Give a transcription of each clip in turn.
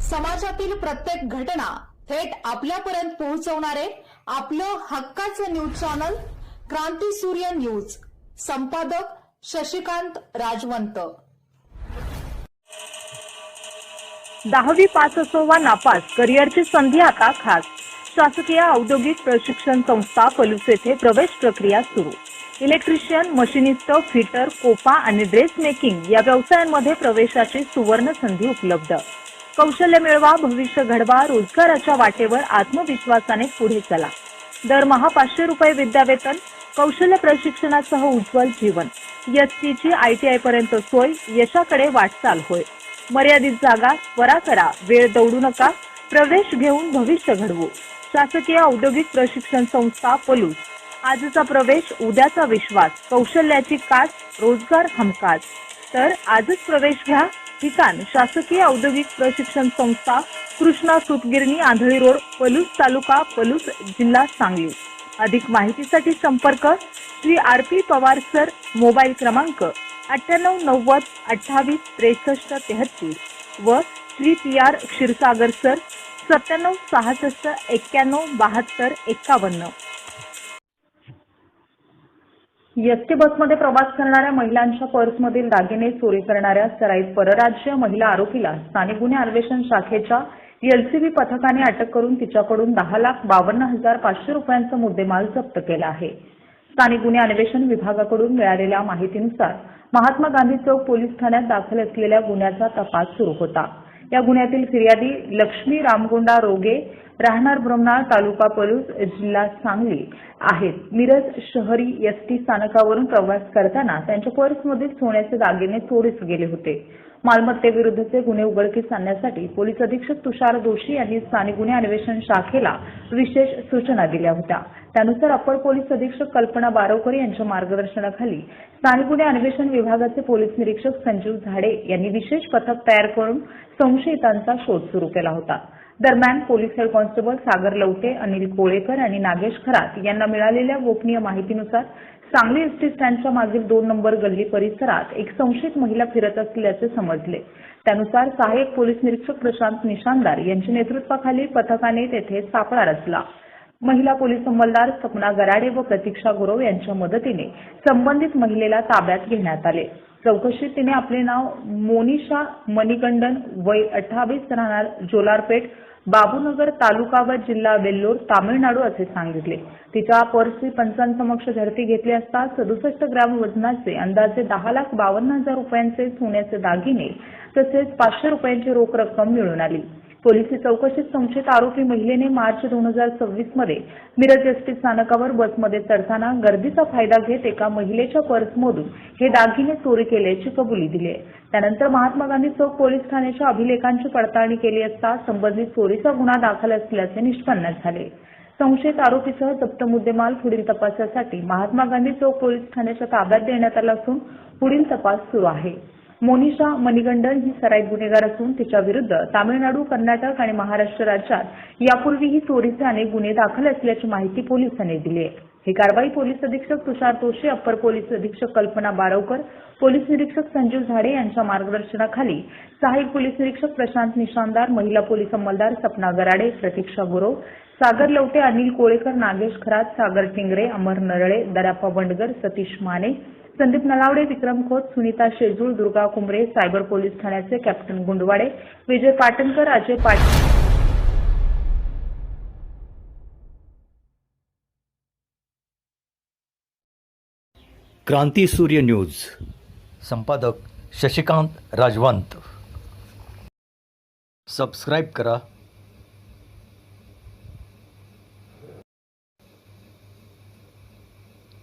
समाजातील प्रत्येक घटना थेट आपल्यापर्यंत पोहोचवणारे आपलं हक्काचं न्यूज चॅनल क्रांती सूर्य न्यूज। संपादक शशिकांत राजवंत। 10वी पास असो वा नापास, करिअरची संधी आता खास। शासकीय औद्योगिक प्रशिक्षण संस्था पलूस येथे प्रवेश प्रक्रिया सुरू। इलेक्ट्रिशियन, मशिनिस्ट, फिटर, कोपा आणि ड्रेस मेकिंग या व्यवसायांमध्ये प्रवेशाची सुवर्ण संधी उपलब्ध। कौशल्य मिळवा, भविष्य घडवा, रोजगाराच्या वाटेवर आत्मविश्वासाने पुढे चला। दरमहा 500 रुपये विद्यावेतन, कौशल्य प्रशिक्षणासह उज्ज्वल जीवन। एसटीची ITI पर्यंत सोय, यशाकडे वाटचाल होय। मर्यादित जागा, त्वरा करा, वेळ दौडू नका, प्रवेश घेऊन भविष्य घडवू। शासकीय औद्योगिक प्रशिक्षण संस्था पलूस। आजचा प्रवेश, उद्याचा विश्वास, कौशल्याची कास, रोजगार हमखास। तर आजच प्रवेश घ्या। ठिकाण शासकीय औद्योगिक प्रशिक्षण संस्था, कृष्णा सूतगिरणी, आंधळी रोड, पलूस तालुका, पलूस, जिल्हा सांगली। अधिक माहितीसाठी संपर्क Shri RP Pawar sir, mobile क्रमांक 9890 28 63 33 व Shri PR Kshirsagar sir 97 66 91 72 51। ST बसमध्ये प्रवास करणाऱ्या महिलांच्या पर्समधील दागिने चोरी करणाऱ्या सराईत परराज्य महिला आरोपीला स्थानिक गुन्हे अन्वेषण शाखेच्या LCB पथकाने अटक करून तिच्याकडून 10,52,500 रुपयांचा मुद्देमाल जप्त केला आहे। स्थानिक गुन्हे अन्वेषण विभागाकडून मिळालेल्या माहितीनुसार महात्मा गांधी चौक पोलीस ठाण्यात दाखल असलेल्या गुन्ह्याचा तपास सुरू होता। या गुन्ह्यातील फिर्यादी लक्ष्मी रामगोंडा रोगे, राहणार ब्रह्मनाळ, तालुका पलूस, जिल्हा सांगली आहेत। मिरज शहरी एसटी स्थानकावरून प्रवास करताना त्यांच्या पर्समधील सोन्याचे दागिने चोरीस गेले होते। मालमत्तेविरुद्धचे गुन्हे उघडकीस आणण्यासाठी पोलीस अधीक्षक तुषार दोशी यांनी स्थानिक गुन्हे अन्वेषण शाखेला विशेष सूचना दिल्या होत्या। त्यानुसार अप्पर पोलीस अधीक्षक कल्पना बारवकर यांच्या मार्गदर्शनाखाली स्थानिक गुन्हे अन्वेषण विभागाचे पोलीस निरीक्षक संजीव झाडे यांनी विशेष पथक तयार करून संशयितांचा शोध सुरू केला होता। दरम्यान पोलीस हेड कॉन्स्टेबल सागर लवटे, अनिल कोळेकर आणि नागेश खरात यांना मिळालेल्या गोपनीय माहितीनुसार सांगली एसटी स्टँडच्या मागील 2 नंबर गल्ली परिसरात एक संशयित महिला फिरत असल्याचे समजले। त्यानुसार सहाय्यक पोलीस निरीक्षक प्रशांत निशानदार यांच्या नेतृत्वाखाली पथकाने तेथे सापळा रचला। महिला पोलीस अंमलदार सपना गराडे व प्रतीक्षा गुरव यांच्या मदतीने संबंधित महिलेला ताब्यात घेण्यात आले। चौकशीत तिने आपले नाव मोनिशा मणिकंदन, वय 28, राहणार जोलारपेठ, बाबूनगर, तालुका व जिल्हा वेल्लोर, तामिळनाडू असे सांगितले। तिच्या पर्सची पंचांसमक्ष झडती घेतली असता 67 ग्रॅम वजनाचे अंदाजे 10,52,000 रुपयांचे सोन्याचे दागिने तसेच 500 रुपयांची रोख रक्कम मिळून आली। पोलिसी चौकशीत संशयित आरोपी महिलेने मार्च 2026 मध्ये मिरज एसटी स्थानकावर बसमध्ये चढताना गर्दीचा फायदा घेत एका महिलेच्या पर्समधून हे दागिने चोरी केल्याची कबुली दिली आहे। त्यानंतर महात्मा गांधी चौक पोलीस ठाण्याच्या अभिलेखांची पडताळणी केली असता संबंधित चोरीचा गुन्हा दाखल असल्याचे निष्पन्न झाले। संशयित आरोपीसह जप्त मुद्देमाल पुढील तपासासाठी महात्मा गांधी चौक पोलीस ठाण्याच्या ताब्यात देण्यात आला असून पुढील तपास सुरू आहे। मोनिशा मणिकंदन ही सराईत गुन्हेगार असून तिच्या विरुद्ध तामिळनाडू, कर्नाटक आणि महाराष्ट्र राज्यात यापूर्वीही चोरीचे अनेक गुन्हे दाखल असल्याची माहिती पोलिसांनी दिली आहे। ही कारवाई पोलीस अधीक्षक तुषार दोशी, अप्पर पोलीस अधीक्षक कल्पना बारवकर, पोलीस निरीक्षक संजीव झाडे यांच्या मार्गदर्शनाखाली सहाय्यक पोलीस निरीक्षक प्रशांत निशानदार, महिला पोलीस अंमलदार सपना गराडे, प्रतीक्षा गुरव, सागर लवटे, अनिल कोळेकर, नागेश खरात, सागर टिंगरे, अमर नरळे, दराप्पा बंडगर, सतीश माने, संदीप नलावडे, विक्रम खोत, सुनीता शेजूळ, दुर्गा कुंबरे, सायबर पोलीस ठाण्याचे कॅप्टन गुंडवाडे, विजय पाटणकर, अजय पाटील। क्रांती सूर्य न्यूज। संपादक शशिकांत राजवंत। सबस्क्राइब करा,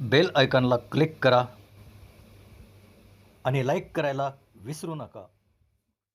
बेल आयकॉनला क्लिक करा आणि लाईक करायला विसरू नका।